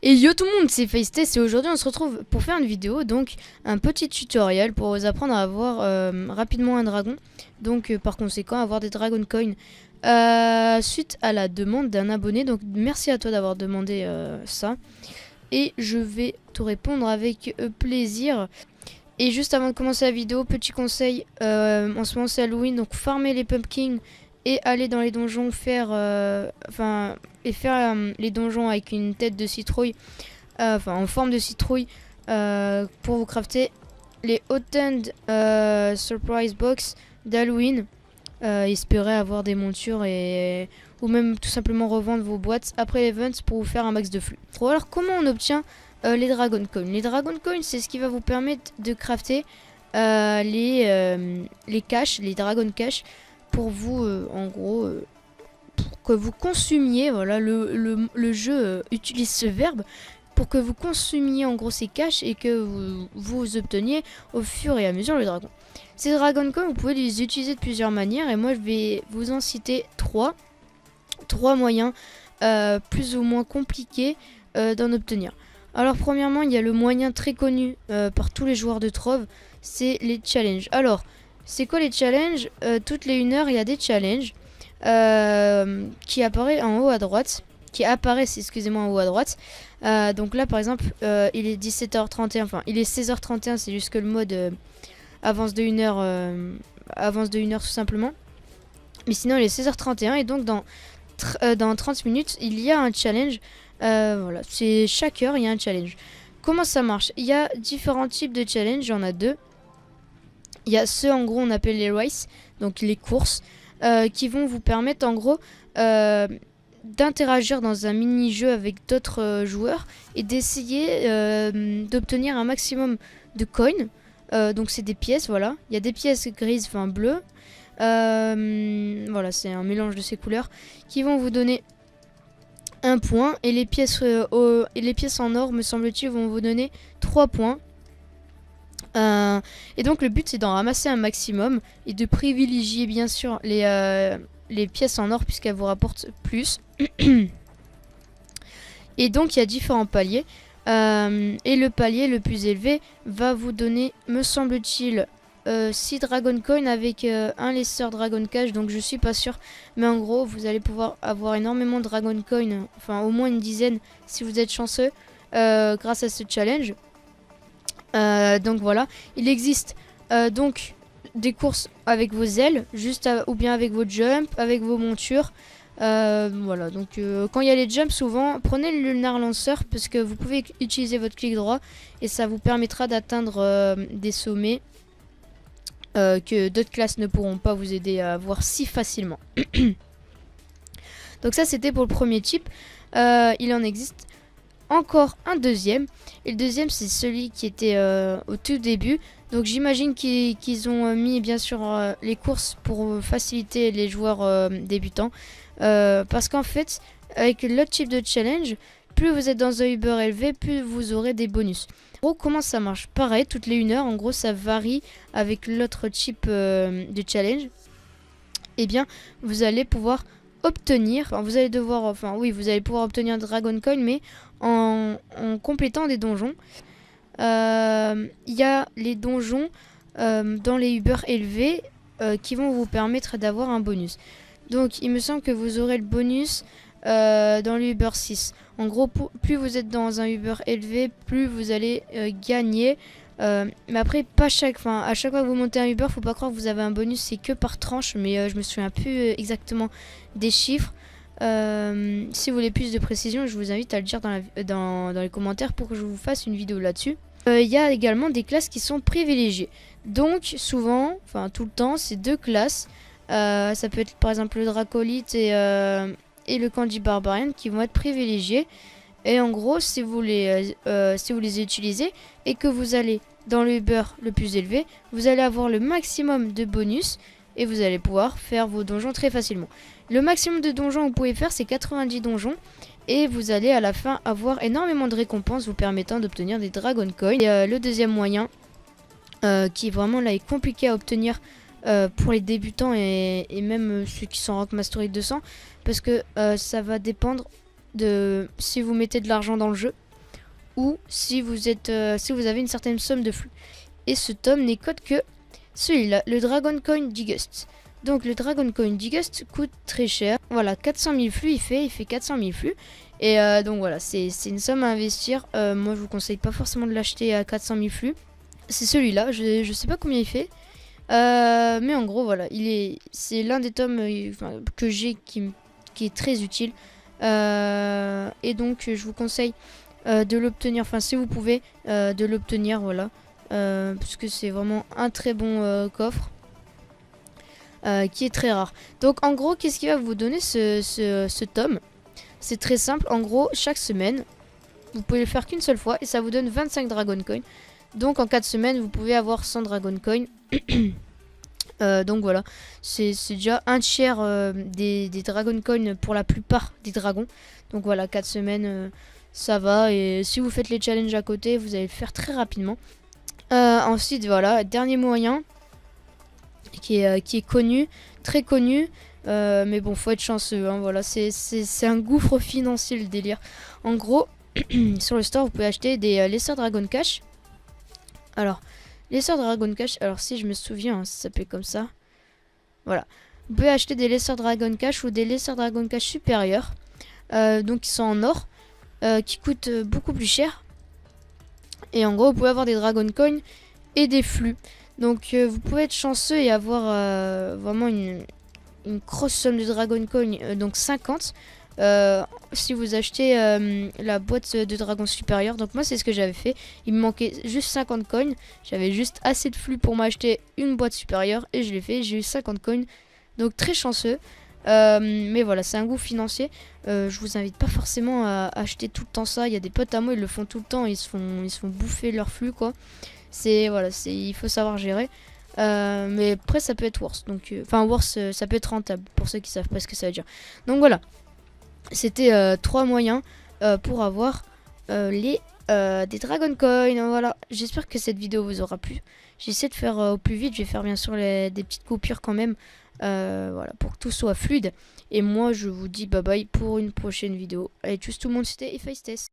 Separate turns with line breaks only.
Et yo tout le monde, c'est FaceTest et aujourd'hui on se retrouve pour faire une vidéo, donc un petit tutoriel pour vous apprendre à avoir rapidement un dragon. Donc par conséquent avoir des Dragon Coins suite à la demande d'un abonné. Donc merci à toi d'avoir demandé ça. Et je vais te répondre avec plaisir. Et juste avant de commencer la vidéo, petit conseil, en ce moment c'est Halloween, donc farmer les pumpkins et aller dans les donjons faire les donjons avec une tête de citrouille, en forme de citrouille, pour vous crafter les Autumn Surprise Box d'Halloween. Espérez avoir des montures ou même tout simplement revendre vos boîtes après l'event pour vous faire un max de flux. Alors comment on obtient les Dragon Coins? Les Dragon Coins, c'est ce qui va vous permettre de crafter les caches, les Dragon Caches, pour vous, en gros, pour que vous consumiez, voilà, le jeu utilise ce verbe, pour que vous consumiez en gros ces caches et que vous obteniez au fur et à mesure le dragon. Ces Dragon Coins, vous pouvez les utiliser de plusieurs manières et moi je vais vous en citer trois moyens plus ou moins compliqués d'en obtenir. Alors premièrement, il y a le moyen très connu par tous les joueurs de Trove, c'est les challenges. Alors, c'est quoi les challenges? Toutes les 1 heure, il y a des challenges qui apparaissent en haut à droite. En haut à droite. Donc là, par exemple, il est 17h31, enfin, il est 16h31, c'est juste que le mode avance de 1 heure, tout simplement. Mais sinon, il est 16h31 et donc dans 30 minutes, il y a un challenge. Voilà, c'est chaque heure, il y a un challenge. Comment ça marche? Il y a différents types de challenges, il y en a deux. Il y a ceux, en gros, on appelle les races, donc les courses, qui vont vous permettre, en gros, d'interagir dans un mini-jeu avec d'autres joueurs et d'essayer d'obtenir un maximum de coins. Donc c'est des pièces, voilà. Il y a des pièces grises, enfin bleues. Voilà, c'est un mélange de ces couleurs qui vont vous donner un point. Et les pièces en or, me semble-t-il, vont vous donner 3 points. Et donc le but c'est d'en ramasser un maximum et de privilégier bien sûr les pièces en or puisqu'elles vous rapportent plus. Et donc il y a différents paliers et le palier le plus élevé va vous donner, me semble-t-il, 6 Dragon Coins avec un laisseur Dragon Cache, donc je suis pas sûr, mais en gros vous allez pouvoir avoir énormément de Dragon Coins, enfin au moins une dizaine si vous êtes chanceux grâce à ce challenge. Donc voilà, il existe donc des courses avec vos ailes, ou bien avec vos jumps, avec vos montures. Voilà, donc quand il y a les jumps, souvent prenez le Lunar Lancer parce que vous pouvez utiliser votre clic droit et ça vous permettra d'atteindre des sommets que d'autres classes ne pourront pas vous aider à avoir si facilement. Donc ça c'était pour le premier type. Il en existe encore un deuxième, et le deuxième c'est celui qui était au tout début. Donc j'imagine qu'ils ont mis bien sûr les courses pour faciliter les joueurs débutants, parce qu'en fait avec l'autre type de challenge, plus vous êtes dans un Uber élevé, plus vous aurez des bonus. En gros, comment ça marche? Pareil, toutes les 1 heure, en gros ça varie avec l'autre type de challenge. Et bien vous allez pouvoir obtenir, vous allez pouvoir obtenir Dragon Coin, mais en complétant des donjons. Il y a les donjons dans les Uber élevés qui vont vous permettre d'avoir un bonus. Donc il me semble que vous aurez le bonus dans le Uber 6. En gros, plus vous êtes dans un Uber élevé, plus vous allez gagner. Mais après, à chaque fois que vous montez un Uber, faut pas croire que vous avez un bonus, c'est que par tranche, mais je me souviens plus exactement des chiffres. Si vous voulez plus de précision, je vous invite à le dire dans les commentaires pour que je vous fasse une vidéo là-dessus. Il y a également des classes qui sont privilégiées. Donc souvent, tout le temps, c'est 2 classes. Ça peut être par exemple le Dracolite et le Candy Barbarian qui vont être privilégiés. Et en gros, si vous les utilisez et que vous allez dans le Uber le plus élevé, vous allez avoir le maximum de bonus et vous allez pouvoir faire vos donjons très facilement. Le maximum de donjons que vous pouvez faire, c'est 90 donjons. Et vous allez à la fin avoir énormément de récompenses vous permettant d'obtenir des Dragon Coins. Et le deuxième moyen, qui vraiment là est compliqué à obtenir pour les débutants et même ceux qui sont Rank Mastery 200, parce que ça va dépendre de si vous mettez de l'argent dans le jeu. ou si vous avez une certaine somme de flux. Et ce tome n'est qu'autre que celui-là, le Dragon Coin Digust. Donc le Dragon Coin Digust coûte très cher. Voilà, 400 000 flux il fait 400 000 flux. Et donc voilà, c'est une somme à investir. Moi je vous conseille pas forcément de l'acheter à 400 000 flux. C'est celui-là, je sais pas combien il fait. Mais en gros voilà, c'est l'un des tomes que j'ai qui est très utile. Et donc je vous conseille de l'obtenir, enfin si vous pouvez, de l'obtenir, voilà. Parce que c'est vraiment un très bon coffre. Qui est très rare. Donc en gros, qu'est-ce qui va vous donner ce tome? C'est très simple. En gros, chaque semaine, vous pouvez le faire qu'une seule fois et ça vous donne 25 Dragon Coin. Donc en 4 semaines, vous pouvez avoir 100 Dragon Coin. Donc voilà, c'est déjà un tiers des Dragon Coin pour la plupart des dragons. Donc voilà, 4 semaines, ça va. Et si vous faites les challenges à côté, vous allez le faire très rapidement. Ensuite, voilà, dernier moyen qui est connu, très connu. Mais bon, faut être chanceux, hein, voilà, c'est un gouffre financier le délire. En gros, sur le store, vous pouvez acheter des Lesser Dragon Cash. Alors, Lesser Dragon Cash, alors si je me souviens, hein, ça s'appelle comme ça. Voilà. Vous pouvez acheter des Lesser Dragon Cash ou des Lesser Dragon Cash supérieurs. Donc, ils sont en or, qui coûtent beaucoup plus cher. Et en gros, vous pouvez avoir des Dragon Coin et des flux. Donc, vous pouvez être chanceux et avoir vraiment une grosse somme de Dragon Coin, donc 50. Si vous achetez la boîte de dragon supérieur. Donc moi c'est ce que j'avais fait. Il me manquait juste 50 coins. J'avais juste assez de flux pour m'acheter une boîte supérieure. Et je l'ai fait, j'ai eu 50 coins. Donc très chanceux. Mais voilà, c'est un goût financier. Je vous invite pas forcément à acheter tout le temps ça. Il y a des potes à moi, ils le font tout le temps. Ils se font bouffer leur flux quoi. Voilà, il faut savoir gérer. Mais après ça peut être worse. Donc worse, ça peut être rentable pour ceux qui savent pas ce que ça veut dire. Donc voilà. C'était 3 moyens pour avoir des Dragon Coin. Voilà, j'espère que cette vidéo vous aura plu. J'essaie de faire au plus vite. Je vais faire bien sûr des petites coupures quand même. Voilà, pour que tout soit fluide. Et moi je vous dis bye bye pour une prochaine vidéo. Allez, tchuss tout le monde, c'était Hephaestus.